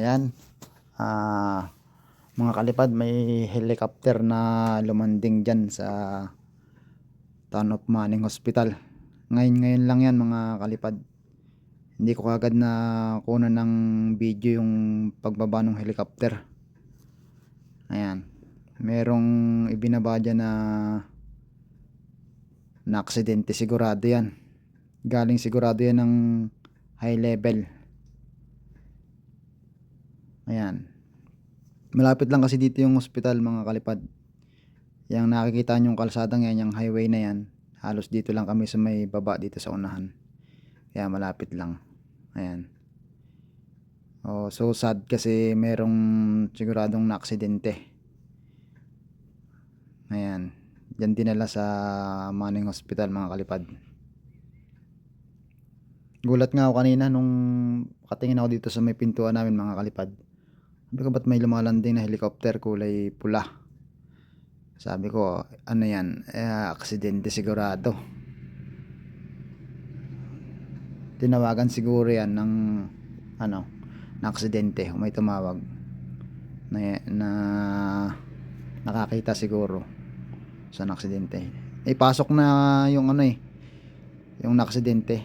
Ayan, ah, mga kalipad, may helicopter na lumanding dyan sa Town of Manning Hospital. Ngayon lang yan mga kalipad. Hindi ko kagad na kunan ng video yung pagbaba ng helicopter. Ayan, merong ibinaba dyan na aksidente, sigurado yan. Galing sigurado yan ng high level. Ayan, malapit lang kasi dito yung hospital mga kalipad. Yang nakikita nyong kalsadang yan, yung highway na yan, halos dito lang kami sa may baba dito sa unahan. Kaya malapit lang. Ayan. Oh, so sad kasi merong siguradong na-aksidente. Ayan. Diyan dinala sa Manning Hospital mga kalipad. Gulat nga ako kanina nung katingin ako dito sa may pintuan namin mga kalipad. Sabi ko, ba't may lumalanding na helicopter kulay pula? Sabi ko, ano yan? Aksidente sigurado. Tinawagan siguro yan ng ano, na aksidente. May tumawag na nakakita siguro sa aksidente. Pasok na yung ano yung aksidente.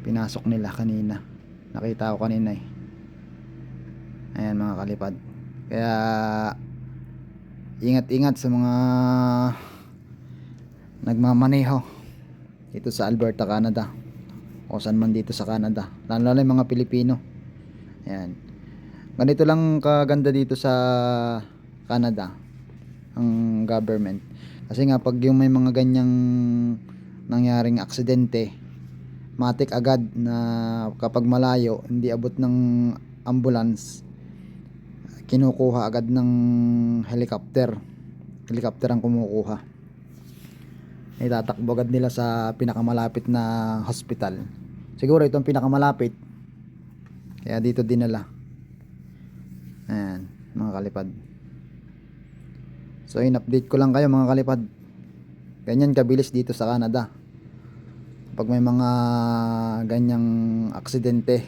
Pinasok nila kanina. Nakita ko kanina Ayan mga kalipad. Kaya ingat-ingat sa mga nagmamaneho dito sa Alberta, Canada, o saan man dito sa Canada, lalo na yung mga Pilipino. Ayan, ganito lang kaganda dito sa Canada ang government, kasi nga pag yung may mga ganyang nangyaring aksidente, matik agad na kapag malayo hindi abot ng ambulance, kinukuha agad ng helicopter ang kumukuha. Itatakbo agad nila sa pinakamalapit na hospital. Siguro itong pinakamalapit, kaya dito dinala. Ayan mga kalipad. So in-update ko lang kayo mga kalipad. Ganyan kabilis dito sa Canada pag may mga ganyang aksidente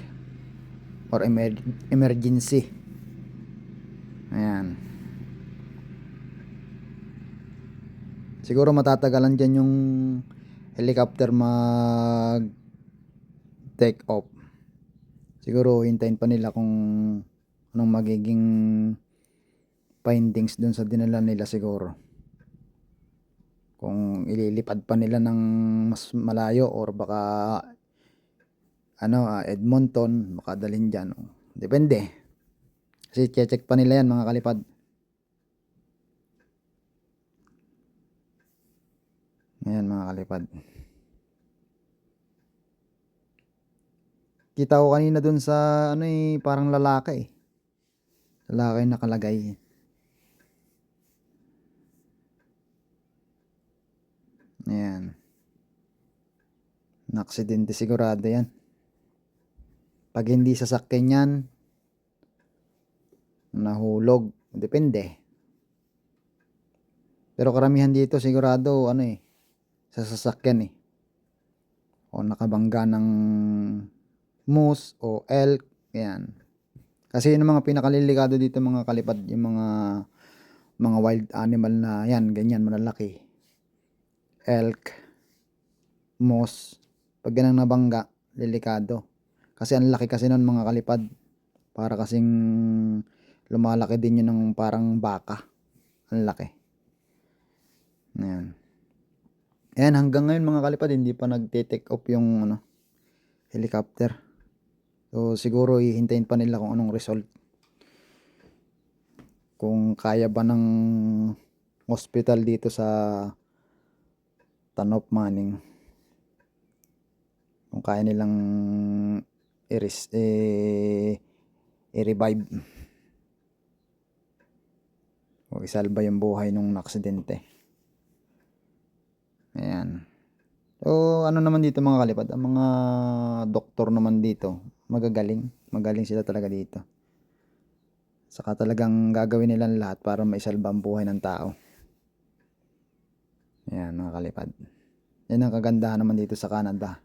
or emergency. Ayan, siguro matatagalan dyan yung helicopter mag take off. Siguro hintayin pa nila kung anong magiging findings dun sa dinala nila, siguro kung ililipad pa nila ng mas malayo or baka Edmonton, baka dalhin dyan. Depende, kasi check pa nila yan mga kalipad. Ayan mga kalipad, kita ko kanina dun sa parang lalaki nakalagay. Ayan, na-aksidente sigurado yan. Pag hindi sasakyan yan, nahulog, depende. Pero karamihan dito sigurado sa sasakyan o nakabangga ng moose o elk. Yan, kasi yun ang mga pinakalilikado dito mga kalipad, yung mga wild animal na yan, ganyan malalaki, elk, moose. Pag ganang nabangga, delikado. Kasi ang laki kasi nun mga kalipad, para kasing lumalaki din yun ng parang baka. Ang laki. Ayan. Ayan, hanggang ngayon mga kalipad hindi pa nagte-take off yung helicopter. So siguro hihintayin pa nila kung anong result, kung kaya ba ng hospital dito sa Town of Manning, kung kaya nilang i-revive o isalba yung buhay nung aksidente. Ayan. So naman dito mga kalipad, ang mga doktor naman dito magaling sila talaga dito. Saka talagang gagawin nila lahat para maisalba ang buhay ng tao. Ayan mga kalipad, yan ang kagandahan naman dito sa Canada.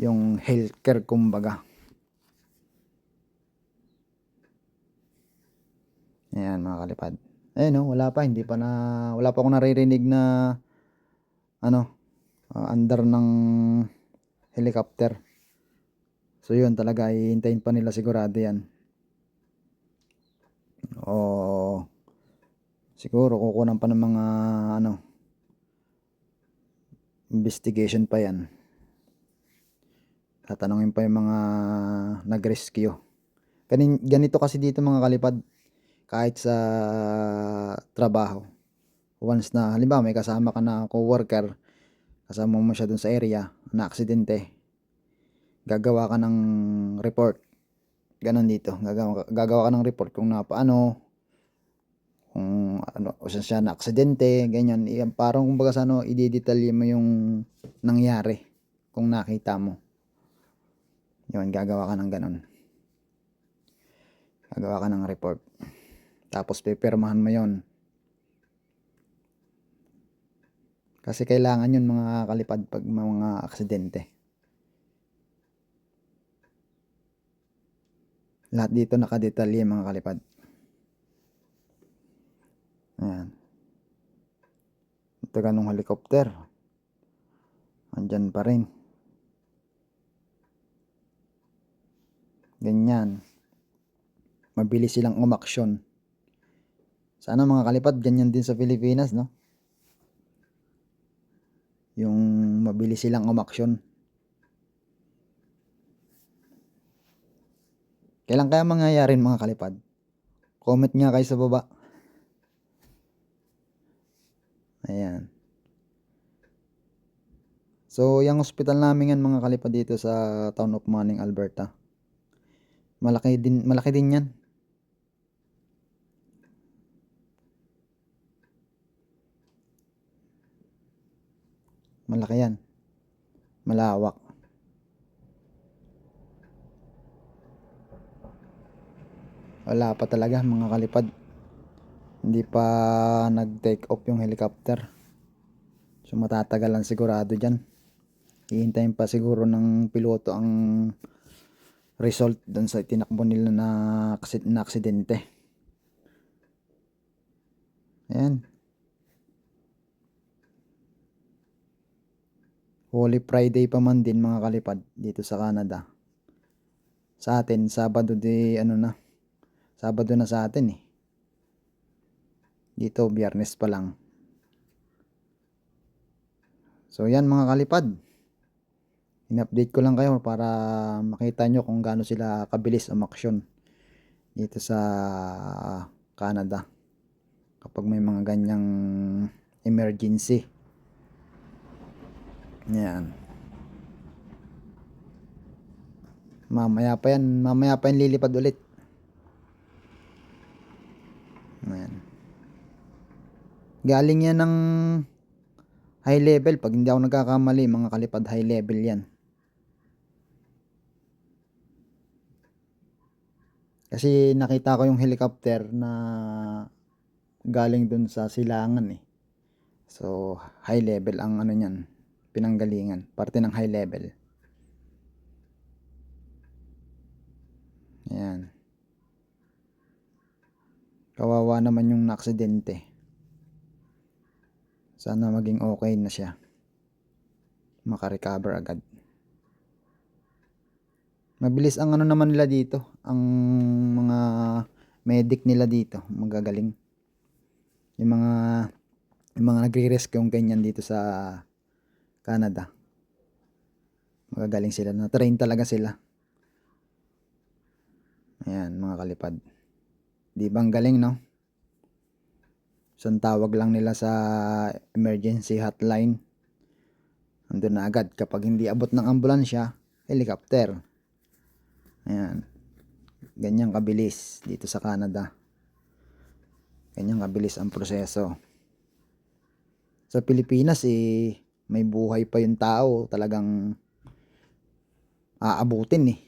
yung healthcare kumbaga. Ayan mga kalipad. No, wala pa akong naririnig na under ng helicopter. So yun talaga, hihintayin pa nila sigurado yan. O siguro kukunan pa ng mga investigation pa yan. Tatanungin pa yung mga nag-rescue. Ganito kasi dito mga kalipad, kahit sa trabaho. Once na halimbawa may kasama ka na co-worker, kasama mo siya dun sa area na aksidente, gagawa ka ng report. Ganon dito, gagawa ka ng report kung napaano, kung o siya na aksidente, ganyan. Parang kumbaga sa i-detalye mo yung nangyari kung nakita mo. Yun, gagawa ka ng ganon. Gagawa ka ng report. Tapos pipirmahan mo yon. Kasi kailangan yun mga kalipad pag mga aksidente. Lahat dito nakadetalye mga kalipad. Ayan. Ito ganong helicopter. Andyan pa rin. Ganyan. Mabilis silang umaksyon. Sana mga kalipad, ganyan din sa Pilipinas, no? Yung mabilis silang umaksyon. Kailan kaya mangyayari mga kalipad? Comment nga kayo sa baba. Ayan. So, yung hospital namin yan mga kalipad dito sa Town of Manning, Alberta. Malaki din yan. Malaki yan. Malawak. Wala pa talaga mga kalipad. Hindi pa nag-take off yung helicopter. So matatagalan sigurado dyan. Hihintayin pa siguro ng piloto ang result dun sa tinakbo nila na aksidente. Ayan. Holy Friday pa man din mga kalipad dito sa Canada. Sa atin, Sabado Sabado na sa atin eh. Dito, Biyernes pa lang. So yan mga kalipad. In-update ko lang kayo para makita nyo kung gaano sila kabilis umaksyon dito sa Canada kapag may mga ganyang emergency. Yan. Mamaya pa yan lilipad ulit. Ayan. Galing yan ng high level. Pag hindi ako nagkakamali mga kalipad, high level yan. Kasi nakita ko yung helicopter na galing dun sa silangan eh. So high level ang niyan, pinanggalingan, parte ng high level. Ayan. Kawawa naman yung naaksidente. Sana maging okay na siya. Makarecover agad. Mabilis ang naman nila dito. Ang mga medic nila dito. Magagaling. Yung mga nagre-rescue yung ganyan dito sa Canada. Magagaling sila. Na-train talaga sila. Ayan mga kalipad. Di bang galing no? So tawag lang nila sa emergency hotline. Andun na agad. Kapag hindi abot ng ambulansya, helicopter. Ayan. Ganyan kabilis dito sa Canada. Ganyan kabilis ang proseso. Sa Pilipinas may buhay pa yung tao. Talagang aabutin eh.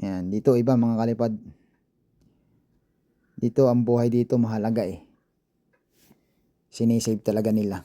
Ayan. Dito iba mga kalipad. Dito ang buhay dito mahalaga eh. Sinisave talaga nila.